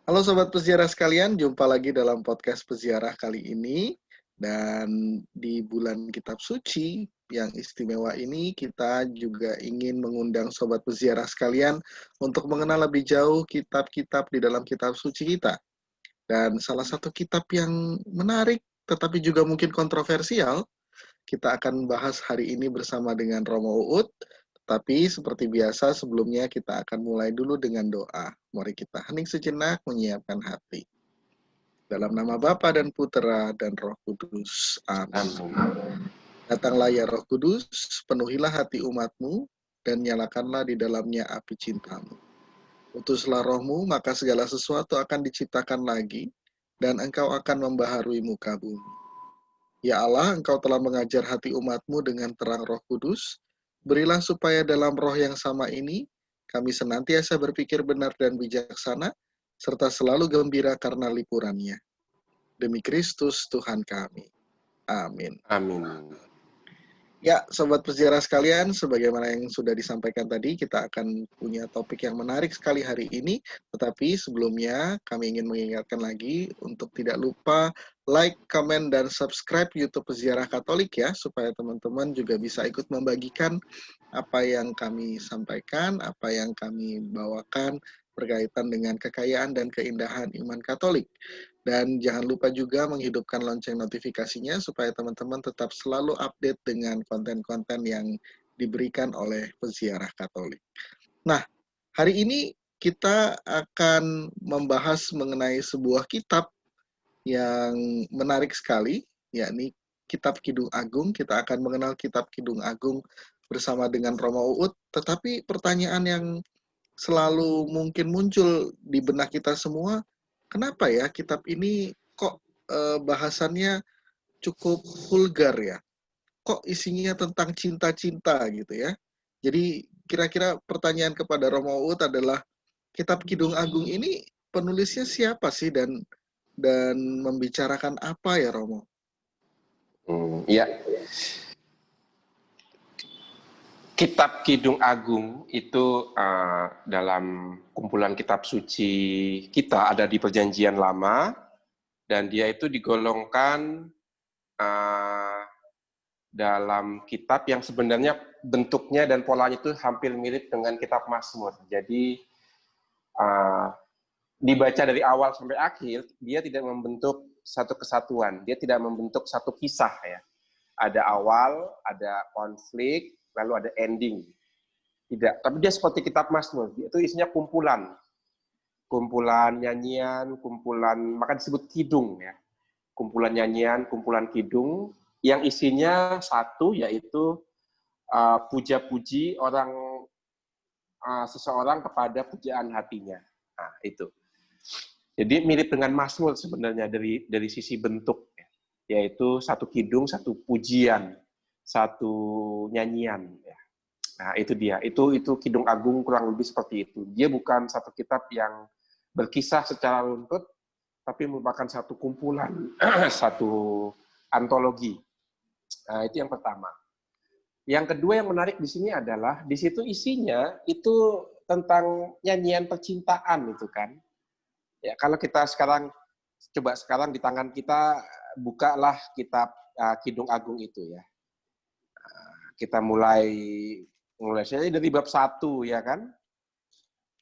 Halo Sobat Peziarah sekalian, jumpa lagi dalam podcast Peziarah kali ini. Dan di bulan Kitab Suci yang istimewa ini, kita juga ingin mengundang Sobat Peziarah sekalian untuk mengenal lebih jauh kitab-kitab di dalam Kitab Suci kita. Dan salah satu kitab yang menarik, tetapi juga mungkin kontroversial, kita akan bahas hari ini bersama dengan Romo Uut. Tapi seperti biasa sebelumnya kita akan mulai dulu dengan doa. Mari kita hening sejenak menyiapkan hati. Dalam nama Bapa dan Putera dan Roh Kudus. Amin. Amin. Datanglah ya Roh Kudus, penuhilah hati umatmu, dan nyalakanlah di dalamnya api cintamu. Utuslah rohmu, maka segala sesuatu akan diciptakan lagi, dan engkau akan membaharui muka bumi. Ya Allah, engkau telah mengajar hati umatmu dengan terang Roh Kudus. Berilah supaya dalam roh yang sama ini, kami senantiasa berpikir benar dan bijaksana, serta selalu gembira karena lipurannya. Demi Kristus Tuhan kami. Amin. Amin. Ya, Sobat Peziarah sekalian, sebagaimana yang sudah disampaikan tadi, kita akan punya topik yang menarik sekali hari ini. Tetapi sebelumnya, kami ingin mengingatkan lagi untuk tidak lupa like, comment, dan subscribe YouTube Peziarah Katolik ya, supaya teman-teman juga bisa ikut membagikan apa yang kami sampaikan, apa yang kami bawakan berkaitan dengan kekayaan dan keindahan iman Katolik. Dan jangan lupa juga menghidupkan lonceng notifikasinya supaya teman-teman tetap selalu update dengan konten-konten yang diberikan oleh Peziarah Katolik. Nah, hari ini kita akan membahas mengenai sebuah kitab yang menarik sekali, yakni Kitab Kidung Agung. Kita akan mengenal Kitab Kidung Agung bersama dengan Romo Uut, tetapi pertanyaan yang selalu mungkin muncul di benak kita semua, kenapa ya kitab ini kok bahasannya cukup vulgar ya? Kok isinya tentang cinta-cinta gitu ya? Jadi kira-kira pertanyaan kepada Romo Uut adalah Kitab Kidung Agung ini penulisnya siapa sih dan membicarakan apa ya Romo? Ya, Kitab Kidung Agung itu dalam kumpulan kitab suci kita ada di Perjanjian Lama, dan dia itu digolongkan dalam kitab yang sebenarnya bentuknya dan polanya itu hampir mirip dengan kitab Mazmur. Jadi dibaca dari awal sampai akhir, dia tidak membentuk satu kesatuan, dia tidak membentuk satu kisah ya. Ada awal, ada konflik, lalu ada ending. Tidak, tapi dia seperti kitab Mazmur, itu isinya kumpulan. Kumpulan nyanyian, kumpulan, maka disebut kidung ya. Kumpulan nyanyian, kumpulan kidung, yang isinya satu, yaitu puja-puji seseorang kepada pujaan hatinya. Nah, itu. Jadi mirip dengan Mazmur sebenarnya dari sisi bentuk, yaitu satu kidung, satu pujian, satu nyanyian. Nah, itu dia. Itu Kidung Agung kurang lebih seperti itu. Dia bukan satu kitab yang berkisah secara runtut, tapi merupakan satu kumpulan, satu antologi. Nah, itu yang pertama. Yang kedua yang menarik di sini adalah di situ isinya itu tentang nyanyian percintaan itu kan. Ya, kalau kita sekarang di tangan kita bukalah kitab Kidung Agung itu ya. Kita mulai saja dari bab 1 ya kan.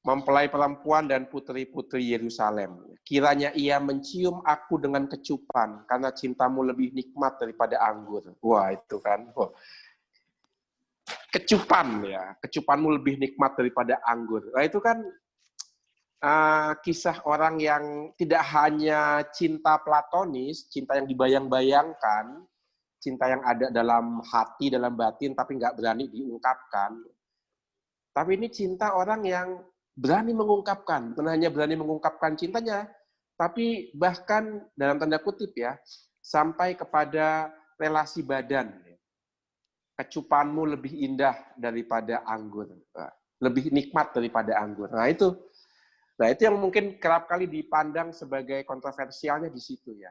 Mempelai perempuan dan putri-putri Yerusalem. Kiranya ia mencium aku dengan kecupan karena cintamu lebih nikmat daripada anggur. Wah, itu kan. Wah. Kecupan ya, kecupanmu lebih nikmat daripada anggur. Nah, itu kan kisah orang yang tidak hanya cinta platonis, cinta yang dibayang-bayangkan, cinta yang ada dalam hati, dalam batin, tapi nggak berani diungkapkan. Tapi ini cinta orang yang berani mengungkapkan, bukan hanya berani mengungkapkan cintanya, tapi bahkan dalam tanda kutip ya, sampai kepada relasi badan. Kecupanmu lebih indah daripada anggur, lebih nikmat daripada anggur. Nah itu yang mungkin kerap kali dipandang sebagai kontroversialnya di situ ya.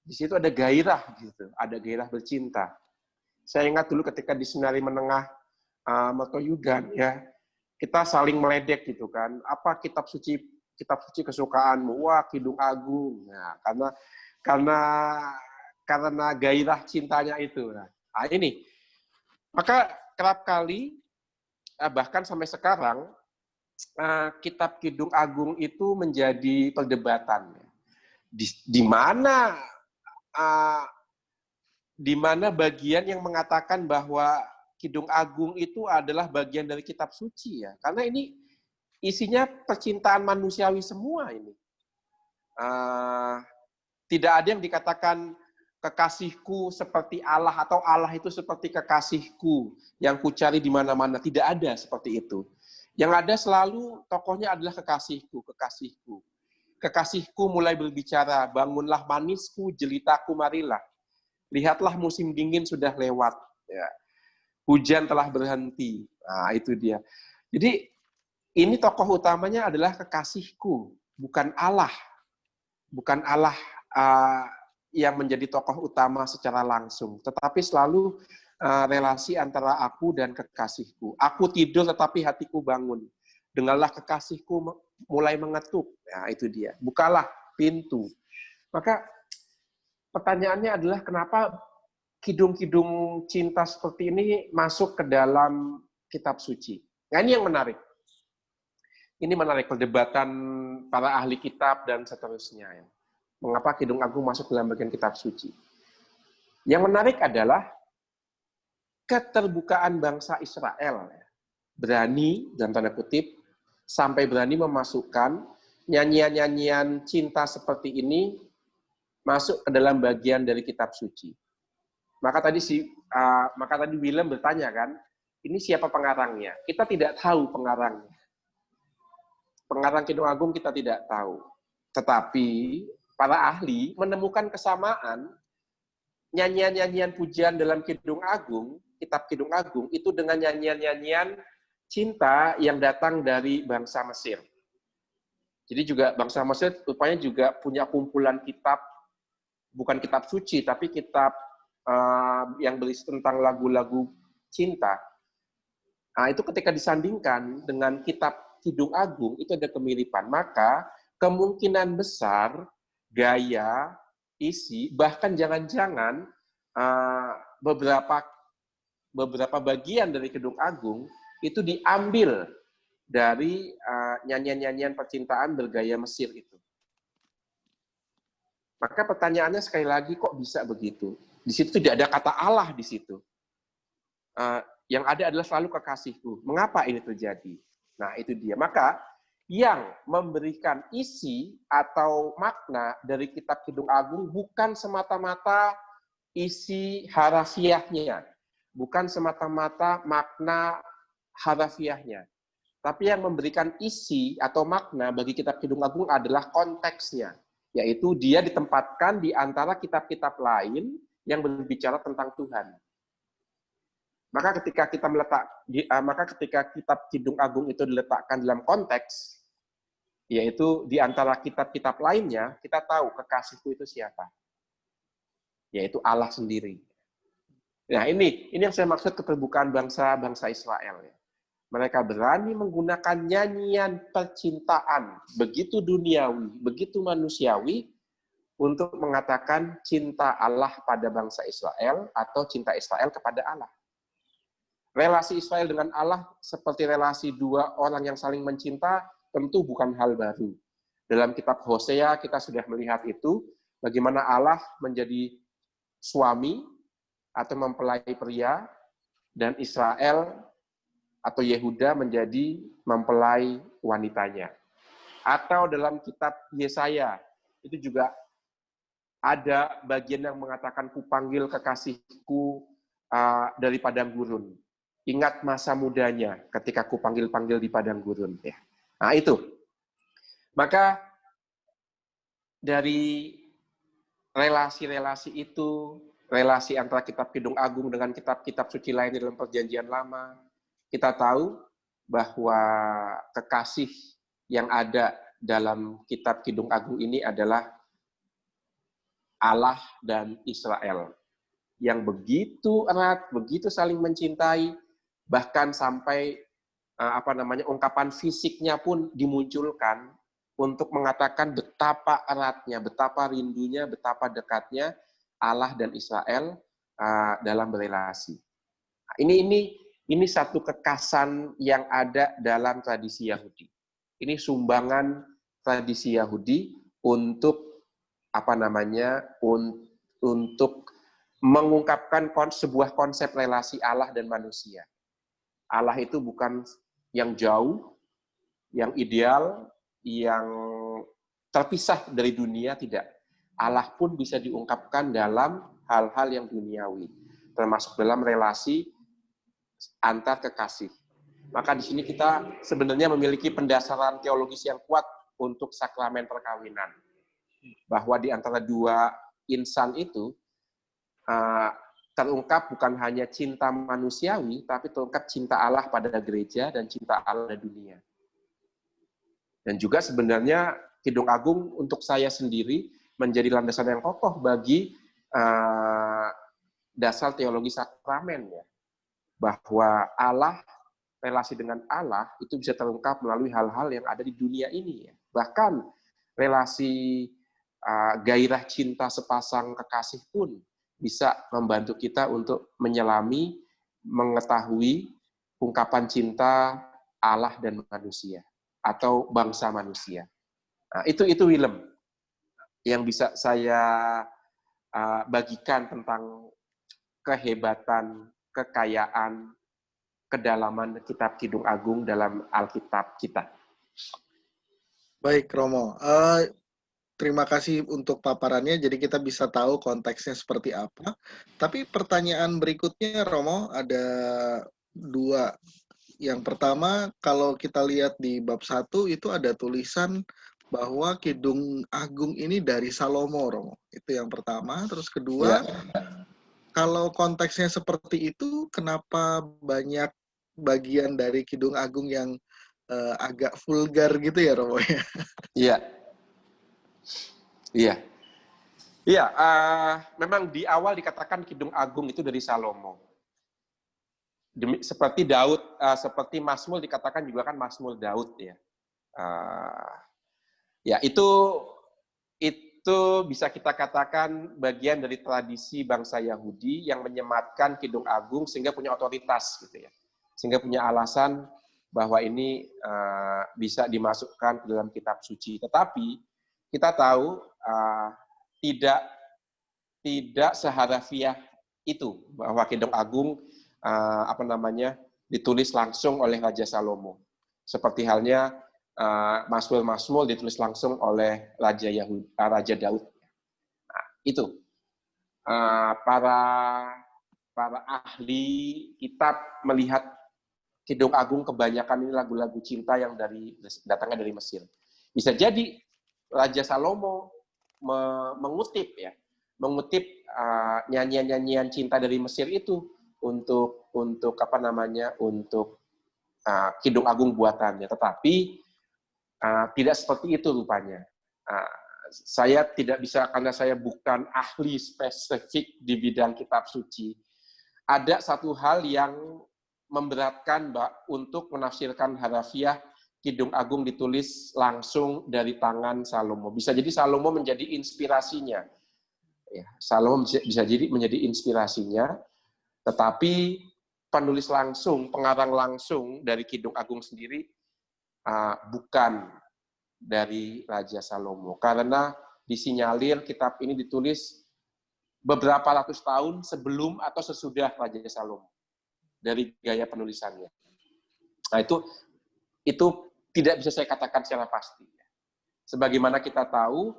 Di situ ada gairah gitu, ada gairah bercinta. Saya ingat dulu ketika di seminari menengah Mertoyudan ya, kita saling meledek gitu kan. Apa kitab suci kitab suci kesukaanmu. Wah, Kidung Agung. Nah, karena gairah cintanya itu. Nah, ini. Maka kerap kali, bahkan sampai sekarang, kitab Kidung Agung itu menjadi perdebatan. Di mana bagian yang mengatakan bahwa Kidung Agung itu adalah bagian dari kitab suci ya, karena ini isinya percintaan manusiawi semua ini. Tidak ada yang dikatakan kekasihku seperti Allah atau Allah itu seperti kekasihku yang kucari di mana-mana. Tidak ada seperti itu. Yang ada selalu tokohnya adalah kekasihku, kekasihku. Kekasihku mulai berbicara, bangunlah manisku, jelitaku marilah. Lihatlah musim dingin sudah lewat. Ya. Hujan telah berhenti. Nah, itu dia. Jadi, ini tokoh utamanya adalah kekasihku, bukan Allah. Bukan Allah yang menjadi tokoh utama secara langsung. Tetapi selalu relasi antara aku dan kekasihku. Aku tidur tetapi hatiku bangun. Dengarlah kekasihku mulai mengetuk. Nah, itu dia. Bukalah pintu. Maka pertanyaannya adalah kenapa kidung-kidung cinta seperti ini masuk ke dalam kitab suci. Nah, ini yang menarik. Ini menarik perdebatan para ahli kitab dan seterusnya. Ya. Mengapa Kidung Agung masuk dalam bagian kitab suci? Yang menarik adalah keterbukaan bangsa Israel. Berani, dalam tanda kutip, sampai berani memasukkan nyanyian-nyanyian cinta seperti ini masuk ke dalam bagian dari kitab suci. Maka tadi Willem bertanya kan, ini siapa pengarangnya? Kita tidak tahu pengarangnya. Pengarang Kidung Agung kita tidak tahu. Tetapi para ahli menemukan kesamaan nyanyian-nyanyian pujian dalam Kidung Agung, kitab Kidung Agung itu dengan nyanyian-nyanyian cinta yang datang dari bangsa Mesir. Jadi juga bangsa Mesir rupanya juga punya kumpulan kitab, bukan kitab suci, tapi kitab yang berisi tentang lagu-lagu cinta. Nah, itu ketika disandingkan dengan kitab Kidung Agung, itu ada kemiripan. Maka kemungkinan besar gaya, isi, bahkan jangan-jangan beberapa bagian dari Kidung Agung itu diambil dari nyanyian-nyanyian percintaan bergaya Mesir itu. Maka pertanyaannya sekali lagi, kok bisa begitu? Di situ tidak ada kata Allah di situ. Yang ada adalah selalu kekasihku. Mengapa ini terjadi? Nah, itu dia. Maka yang memberikan isi atau makna dari kitab Kidung Agung bukan semata-mata isi harafiahnya, bukan semata-mata makna harafiahnya, tapi yang memberikan isi atau makna bagi kitab Kidung Agung adalah konteksnya, yaitu dia ditempatkan di antara kitab-kitab lain yang berbicara tentang Tuhan. Maka ketika kitab Kidung Agung itu diletakkan dalam konteks, yaitu di antara kitab-kitab lainnya, kita tahu kekasihku itu siapa. Yaitu Allah sendiri. Nah, ini yang saya maksud keterbukaan bangsa Israel. Mereka berani menggunakan nyanyian percintaan, begitu duniawi, begitu manusiawi, untuk mengatakan cinta Allah pada bangsa Israel atau cinta Israel kepada Allah. Relasi Israel dengan Allah seperti relasi dua orang yang saling mencinta tentu bukan hal baru. Dalam kitab Hosea kita sudah melihat itu, bagaimana Allah menjadi suami atau mempelai pria, dan Israel atau Yehuda menjadi mempelai wanitanya. Atau dalam kitab Yesaya, itu juga ada bagian yang mengatakan, kupanggil kekasihku dari padang gurun. Ingat masa mudanya ketika kupanggil-panggil di padang gurun. Ya. Nah, itu. Maka dari relasi-relasi itu, relasi antara kitab Kidung Agung dengan kitab-kitab suci lain dalam Perjanjian Lama, kita tahu bahwa kekasih yang ada dalam kitab Kidung Agung ini adalah Allah dan Israel yang begitu erat, begitu saling mencintai, bahkan sampai ungkapan fisiknya pun dimunculkan untuk mengatakan betapa eratnya, betapa rindunya, betapa dekatnya Allah dan Israel dalam berelasi. Nah, ini satu kekasan yang ada dalam tradisi Yahudi. Ini sumbangan tradisi Yahudi untuk untuk mengungkapkan sebuah konsep relasi Allah dan manusia. Allah itu bukan yang jauh, yang ideal, yang terpisah dari dunia, tidak. Allah pun bisa diungkapkan dalam hal-hal yang duniawi, termasuk dalam relasi antar kekasih. Maka di sini kita sebenarnya memiliki pendasaran teologis yang kuat untuk sakramen perkawinan. Bahwa di antara dua insan itu terungkap bukan hanya cinta manusiawi, tapi terungkap cinta Allah pada gereja dan cinta Allah pada dunia. Dan juga sebenarnya Kidung Agung untuk saya sendiri menjadi landasan yang kokoh bagi dasar teologi sakramen, ya. Bahwa Allah, relasi dengan Allah itu bisa terungkap melalui hal-hal yang ada di dunia ini, ya. Bahkan relasi gairah cinta sepasang kekasih pun bisa membantu kita untuk menyelami, mengetahui ungkapan cinta Allah dan manusia atau bangsa manusia. Nah, itu Willem yang bisa saya bagikan tentang kehebatan, kekayaan, kedalaman kitab Kidung Agung dalam Alkitab kita. Baik, Romo. Terima kasih untuk paparannya, jadi kita bisa tahu konteksnya seperti apa. Tapi pertanyaan berikutnya, Romo, ada dua. Yang pertama, kalau kita lihat di bab 1, itu ada tulisan bahwa Kidung Agung ini dari Salomo, Romo. Itu yang pertama. Terus kedua, kalau konteksnya seperti itu, kenapa banyak bagian dari Kidung Agung yang agak vulgar gitu ya, Romo? Iya. Iya. Iya, memang di awal dikatakan Kidung Agung itu dari Salomo. Seperti Daud, seperti Mazmur dikatakan juga kan Mazmur Daud, ya. Ya, itu bisa kita katakan bagian dari tradisi bangsa Yahudi yang menyematkan Kidung Agung sehingga punya otoritas, gitu ya. Sehingga punya alasan bahwa ini bisa dimasukkan ke dalam kitab suci. Tetapi kita tahu tidak seharafiah itu bahwa Kidung Agung ditulis langsung oleh Raja Salomo. Seperti halnya Mazmur ditulis langsung oleh Raja Daud. Nah, itu para ahli kitab melihat Kidung Agung kebanyakan ini lagu-lagu cinta yang datangnya dari Mesir. Bisa jadi Raja Salomo mengutip nyanyian-nyanyian cinta dari Mesir itu untuk Kidung Agung buatannya. Tetapi tidak seperti itu rupanya. Saya tidak bisa, karena saya bukan ahli spesifik di bidang kitab suci. Ada satu hal yang memberatkan untuk menafsirkan harafiah Kidung Agung ditulis langsung dari tangan Salomo. Bisa jadi Salomo menjadi inspirasinya. Ya, Salomo bisa jadi menjadi inspirasinya, tetapi penulis langsung, pengarang langsung dari Kidung Agung sendiri bukan dari Raja Salomo. Karena disinyalir kitab ini ditulis beberapa ratus tahun sebelum atau sesudah Raja Salomo. Dari gaya penulisannya. Nah, itu tidak bisa saya katakan secara pasti. Sebagaimana kita tahu,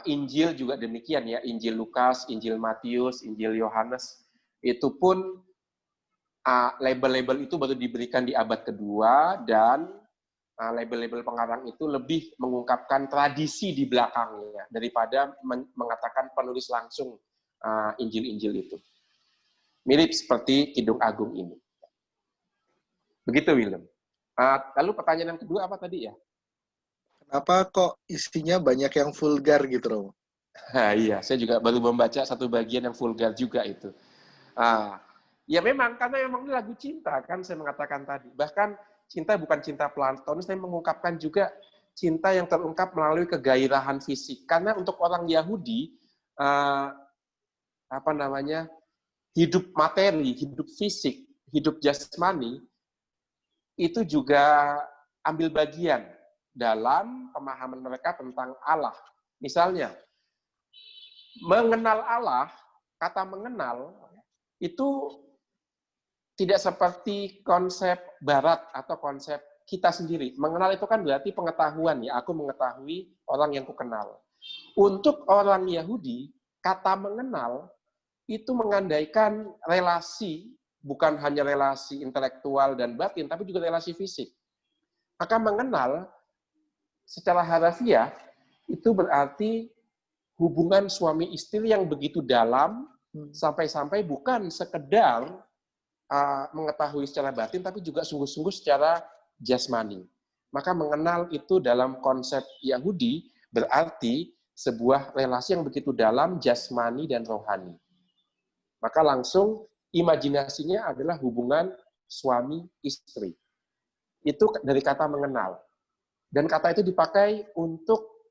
Injil juga demikian, ya. Injil Lukas, Injil Matius, Injil Yohanes, itu pun label-label itu baru diberikan di abad kedua, dan label-label pengarang itu lebih mengungkapkan tradisi di belakangnya daripada mengatakan penulis langsung Injil-Injil itu. Mirip seperti Kidung Agung ini. Begitu, Willem. Lalu pertanyaan yang kedua apa tadi, ya? Kenapa kok isinya banyak yang vulgar gitu, Romo? Iya, saya juga baru membaca satu bagian yang vulgar juga itu. Ya memang, karena memang ini lagu cinta, kan saya mengatakan tadi. Bahkan cinta bukan cinta platonis, saya mengungkapkan juga cinta yang terungkap melalui kegairahan fisik. Karena untuk orang Yahudi, hidup materi, hidup fisik, hidup jasmani, itu juga ambil bagian dalam pemahaman mereka tentang Allah. Misalnya, mengenal Allah, kata mengenal, itu tidak seperti konsep barat atau konsep kita sendiri. Mengenal itu kan berarti pengetahuan, ya. Aku mengetahui orang yang kukenal. Untuk orang Yahudi, kata mengenal itu mengandaikan relasi, bukan hanya relasi intelektual dan batin, tapi juga relasi fisik. Maka mengenal secara harafiah itu berarti hubungan suami istri yang begitu dalam, sampai-sampai bukan sekedar mengetahui secara batin, tapi juga sungguh-sungguh secara jasmani. Maka mengenal itu dalam konsep Yahudi berarti sebuah relasi yang begitu dalam, jasmani dan rohani. Maka langsung imajinasinya adalah hubungan suami istri. Itu dari kata mengenal. Dan kata itu dipakai untuk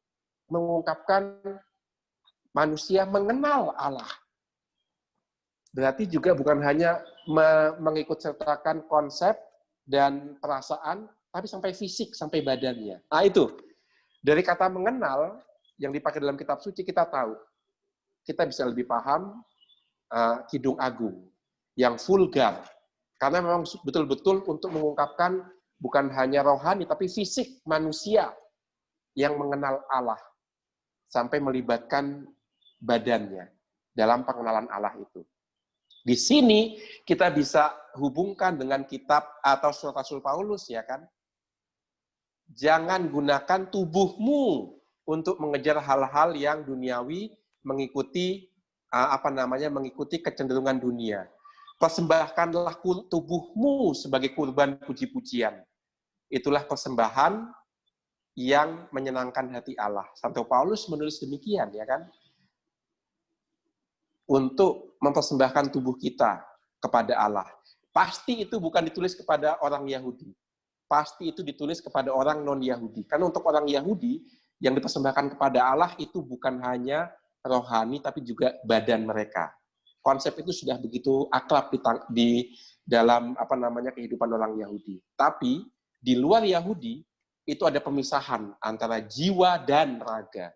mengungkapkan manusia mengenal Allah. Berarti juga bukan hanya mengikut sertakan konsep dan perasaan, tapi sampai fisik, sampai badannya. Nah itu, dari kata mengenal yang dipakai dalam kitab suci kita tahu. Kita bisa lebih paham Kidung Agung yang vulgar. Karena memang betul-betul untuk mengungkapkan bukan hanya rohani, tapi fisik manusia yang mengenal Allah. Sampai melibatkan badannya dalam pengenalan Allah itu. Di sini kita bisa hubungkan dengan kitab atau surat Rasul Paulus, ya kan? Jangan gunakan tubuhmu untuk mengejar hal-hal yang duniawi, mengikuti mengikuti kecenderungan dunia. Persembahkanlah tubuhmu sebagai kurban puji-pujian. Itulah persembahan yang menyenangkan hati Allah. Santo Paulus menulis demikian, ya kan? Untuk mempersembahkan tubuh kita kepada Allah. Pasti itu bukan ditulis kepada orang Yahudi. Pasti itu ditulis kepada orang non-Yahudi. Karena untuk orang Yahudi, yang dipersembahkan kepada Allah itu bukan hanya rohani, tapi juga badan mereka. Konsep itu sudah begitu akrab di dalam kehidupan orang Yahudi. Tapi di luar Yahudi, itu ada pemisahan antara jiwa dan raga.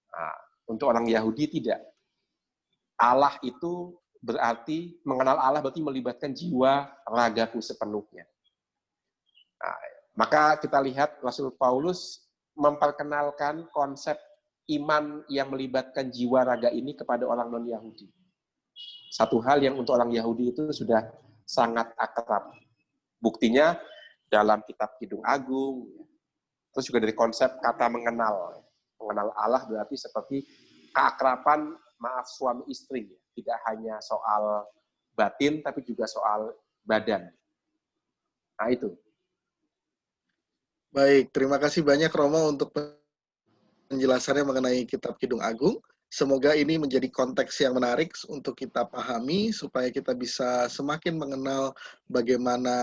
Nah, untuk orang Yahudi tidak. Allah itu berarti, mengenal Allah berarti melibatkan jiwa ragaku sepenuhnya. Nah, maka kita lihat Rasul Paulus memperkenalkan konsep iman yang melibatkan jiwa raga ini kepada orang non-Yahudi. Satu hal yang untuk orang Yahudi itu sudah sangat akrab. Buktinya dalam kitab Kidung Agung, terus juga dari konsep kata mengenal. Mengenal Allah berarti seperti keakraban suami istri, tidak hanya soal batin, tapi juga soal badan. Nah itu. Baik, terima kasih banyak Romo untuk penjelasannya mengenai kitab Kidung Agung. Semoga ini menjadi konteks yang menarik untuk kita pahami, supaya kita bisa semakin mengenal bagaimana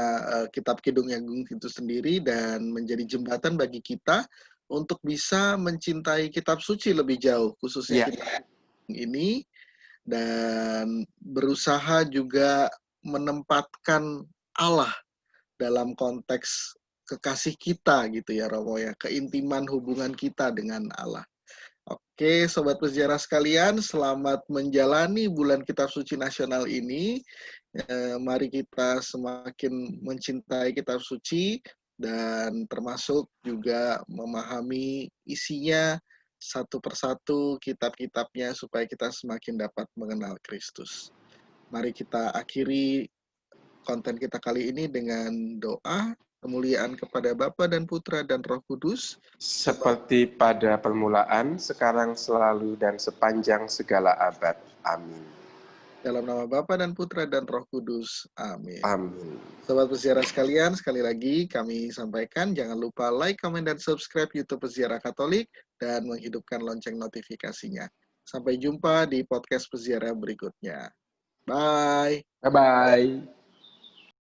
kitab Kidung Agung itu sendiri, dan menjadi jembatan bagi kita untuk bisa mencintai kitab suci lebih jauh, khususnya kitab ini, dan berusaha juga menempatkan Allah dalam konteks kekasih kita gitu ya Romo ya, keintiman hubungan kita dengan Allah. Oke, Sobat Peziarah sekalian, selamat menjalani bulan Kitab Suci Nasional ini. Mari kita semakin mencintai Kitab Suci, dan termasuk juga memahami isinya satu persatu kitab-kitabnya, supaya kita semakin dapat mengenal Kristus. Mari kita akhiri konten kita kali ini dengan doa kemuliaan kepada Bapa dan Putra dan Roh Kudus, seperti pada permulaan, sekarang, selalu, dan sepanjang segala abad. Amin. Dalam nama Bapa dan Putra dan Roh Kudus. Amin. Amin. Sobat Peziarah sekalian, sekali lagi kami sampaikan, jangan lupa like, komen, dan subscribe YouTube Peziarah Katolik, dan menghidupkan lonceng notifikasinya. Sampai jumpa di podcast Peziarah berikutnya. Bye. Bye-bye.